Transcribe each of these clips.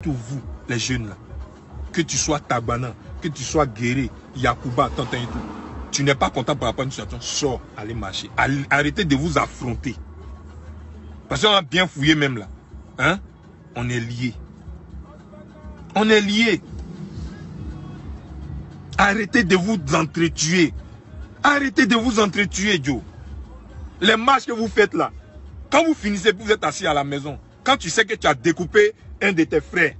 Tous vous, les jeunes là, que tu sois Tabana, que tu sois Guéré, Yacouba, Tantin et tout, tu n'es pas content par rapport à une situation, sors, allez marcher. Arrêtez de vous affronter. Parce qu'on a bien fouillé même là. Hein? On est liés. On est liés. Arrêtez de vous entretuer. Arrêtez de vous entretuer, Joe. Les marches que vous faites là, quand vous finissez, vous êtes assis à la maison. Quand tu sais que tu as découpé un de tes frères,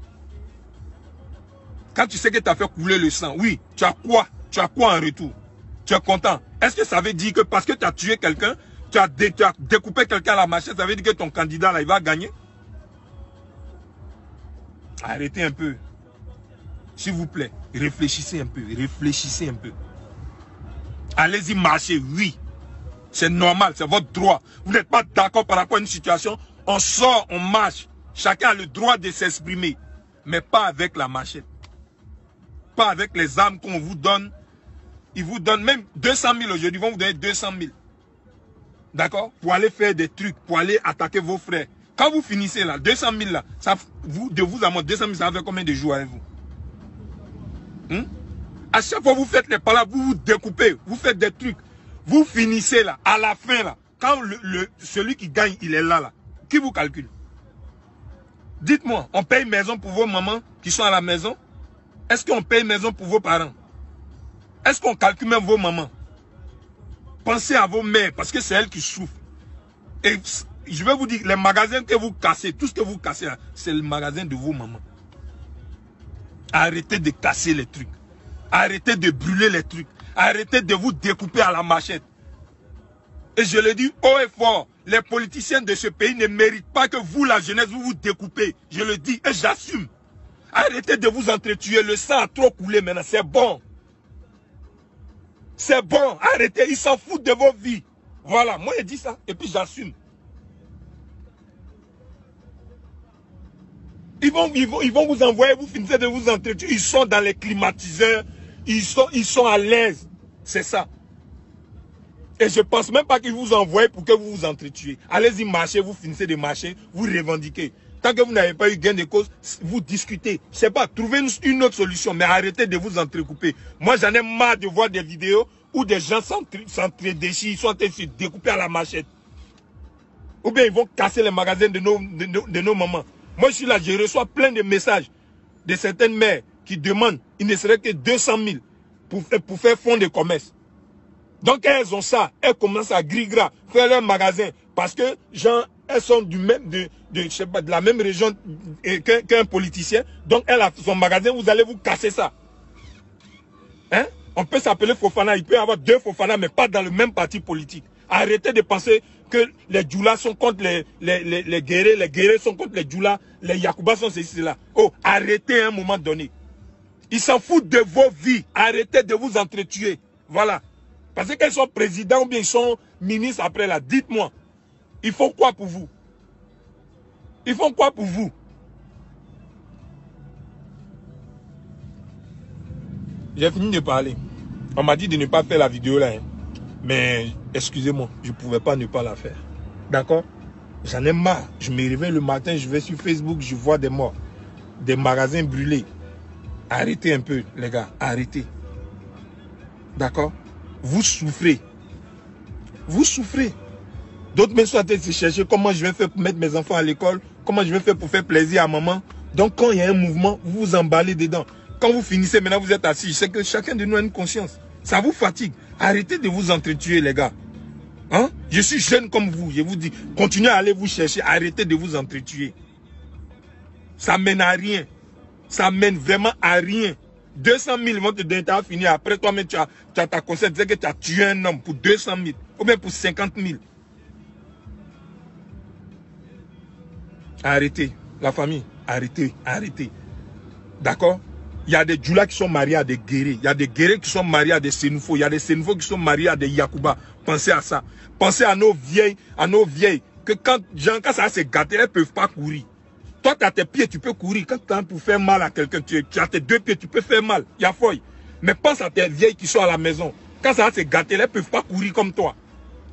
quand tu sais que tu as fait couler le sang, oui, tu as quoi? Tu as quoi en retour? Tu es content? Est-ce que ça veut dire que parce que tu as tué quelqu'un, tu as découpé quelqu'un à la machette, ça veut dire que ton candidat là, il va gagner? Arrêtez un peu. S'il vous plaît, réfléchissez un peu, réfléchissez un peu. Allez-y marcher, oui. C'est normal, c'est votre droit. Vous n'êtes pas d'accord par rapport à une situation, on sort, on marche. Chacun a le droit de s'exprimer. Mais pas avec la machette. Pas avec les armes qu'on vous donne. Ils vous donnent même 200 000 aujourd'hui. Ils vont vous donner 200 000. D'accord? Pour aller faire des trucs, pour aller attaquer vos frères. Quand vous finissez là, 200 000 là, ça, de vous à moi, 200 000, ça va faire combien de jours avec vous? À chaque fois que vous faites les palabres, vous vous découpez, vous faites des trucs. Vous finissez là, à la fin là, quand celui qui gagne, il est là, qui vous calcule? Dites-moi, on paye maison pour vos mamans qui sont à la maison? Est-ce qu'on paye maison pour vos parents? Est-ce qu'on calcule même vos mamans? Pensez à vos mères, parce que c'est elles qui souffrent. Et je vais vous dire, les magasins que vous cassez, tout ce que vous cassez, c'est le magasin de vos mamans. Arrêtez de casser les trucs. Arrêtez de brûler les trucs. Arrêtez de vous découper à la machette. Et je le dis haut et fort, les politiciens de ce pays ne méritent pas que vous, la jeunesse, vous vous découpez. Je le dis et j'assume. Arrêtez de vous entretuer. Le sang a trop coulé maintenant. C'est bon. C'est bon. Arrêtez. Ils s'en foutent de vos vies. Voilà. Moi, je dis ça. Et puis, j'assume. Ils vont vous envoyer. Vous finissez de vous entretuer. Ils sont dans les climatiseurs. Ils sont à l'aise. C'est ça. Et je ne pense même pas qu'ils vous envoient pour que vous vous entretuiez. Allez-y marcher, vous finissez de marcher, vous revendiquez. Tant que vous n'avez pas eu gain de cause, vous discutez. Je ne sais pas, trouvez une autre solution, mais arrêtez de vous entrecouper. Moi, j'en ai marre de voir des vidéos où des gens s'entre-déchirent, ils sont en train de se découper à la machette. Ou bien ils vont casser les magasins de nos mamans. Moi, je suis là, je reçois plein de messages de certaines mères qui demandent, il ne serait que 200 000 pour faire fonds de commerce. Donc elles ont ça, elles commencent à gris-gras, faire leur magasin. Parce que, genre, elles sont je sais pas, de la même région qu'un politicien. Donc elle a son magasin, vous allez vous casser ça. Hein? On peut s'appeler Fofana, il peut y avoir deux Fofana, mais pas dans le même parti politique. Arrêtez de penser que les Djoula sont contre les Guérés sont contre les Djoula, les Yacouba sont ceci, là. Oh, arrêtez à un moment donné. Ils s'en foutent de vos vies. Arrêtez de vous entretuer. Voilà. Parce qu'ils sont présidents ou bien ils sont ministres après là. Dites-moi, ils font quoi pour vous? Ils font quoi pour vous? J'ai fini de parler. On m'a dit de ne pas faire la vidéo là. Hein. Mais excusez-moi, je ne pouvais pas ne pas la faire. D'accord? J'en ai marre. Je me réveille le matin, je vais sur Facebook, je vois des morts. Des magasins brûlés. Arrêtez un peu, les gars. Arrêtez. D'accord? Vous souffrez. Vous souffrez. D'autres me sont en train de se chercher comment je vais faire pour mettre mes enfants à l'école, comment je vais faire pour faire plaisir à maman. Donc quand il y a un mouvement, vous vous emballez dedans. Quand vous finissez, maintenant vous êtes assis. Je sais que chacun de nous a une conscience. Ça vous fatigue. Arrêtez de vous entretuer, les gars. Hein? Je suis jeune comme vous. Je vous dis, continuez à aller vous chercher. Arrêtez de vous entretuer. Ça mène à rien. Ça mène vraiment à rien. 200 000 vont te donner, tu as fini. Après, toi-même, tu as ta conscience. Tu sais que tu as tué un homme pour 200 000. Ou bien pour 50 000. Arrêtez. La famille, arrêtez. Arrêtez. D'accord? Il y a des Djoula qui sont mariés à des Guérés. Il y a des Guérés qui sont mariés à des Sénoufos. Il y a des Sénoufos qui sont mariés à des Yacouba. Pensez à ça. Pensez à nos vieilles. Que quand ça va se gâter, elles ne peuvent pas courir. Toi, tu as tes pieds, tu peux courir. Quand tu as pour faire mal à quelqu'un, tu as tes deux pieds, tu peux faire mal. Il y a folie. Mais pense à tes vieilles qui sont à la maison. Quand ça va se gâter, elles ne peuvent pas courir comme toi.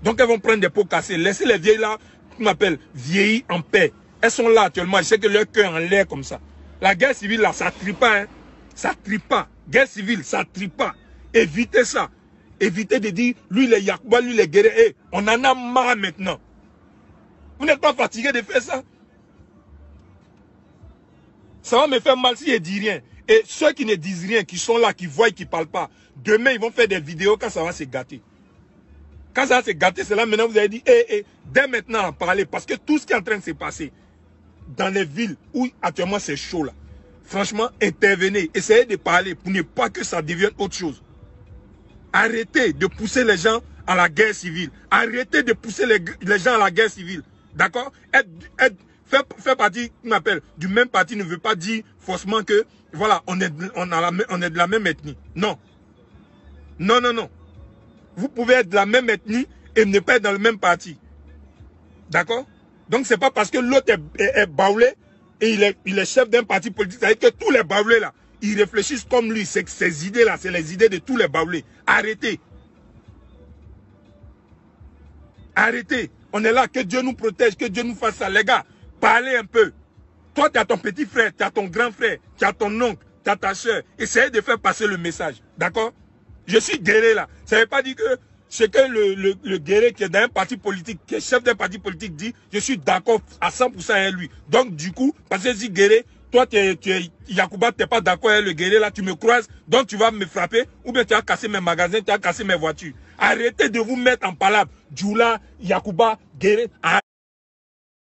Donc, elles vont prendre des pots cassés. Laissez les vieilles là, qu'on appelle vieillies en paix. Elles sont là actuellement. Je sais que leur cœur en l'air comme ça. La guerre civile, là, ça ne trie pas. Hein. Ça ne trie pas. Guerre civile, ça ne trie pas. Évitez ça. Évitez de dire, lui, les Yacouba, lui, les guerriers. Hey, on en a marre maintenant. Vous n'êtes pas fatigué de faire ça? Ça va me faire mal si je ne dis rien. Et ceux qui ne disent rien, qui sont là, qui voient, qui ne parlent pas, demain, ils vont faire des vidéos quand ça va se gâter. Quand ça va se gâter, c'est là maintenant vous avez dit, dès maintenant en parler, parce que tout ce qui est en train de se passer dans les villes où actuellement c'est chaud là, franchement, intervenez, essayez de parler pour ne pas que ça devienne autre chose. Arrêtez de pousser les gens à la guerre civile. Arrêtez de pousser les gens à la guerre civile. D'accord? Faire partie, du même parti ne veut pas dire forcément que, voilà, on est de la même ethnie. Non. Non, non, non. Vous pouvez être de la même ethnie et ne pas être dans le même parti. D'accord? Donc, c'est pas parce que l'autre est baoulé et il est chef d'un parti politique. Ça veut dire que tous les baoulés là, ils réfléchissent comme lui. C'est que ces idées là, c'est les idées de tous les baoulés. Arrêtez. Arrêtez. On est là, que Dieu nous protège, que Dieu nous fasse ça. Les gars, parlez un peu. Toi, tu as ton petit frère, tu as ton grand frère, tu as ton oncle, tu as ta soeur. Essayez de faire passer le message. D'accord? Je suis guerrier là. Ça ne veut pas dire que ce que le guerrier qui est dans un parti politique, qui est chef d'un parti politique dit, je suis d'accord à 100% avec lui. Donc du coup, parce que si guerrier, toi tu es Yacouba, tu n'es pas d'accord avec le guerrier là, tu me croises, donc tu vas me frapper, ou bien tu vas casser mes magasins, tu vas casser mes voitures. Arrêtez de vous mettre en palabre. Djoula, Yacouba, guerrier.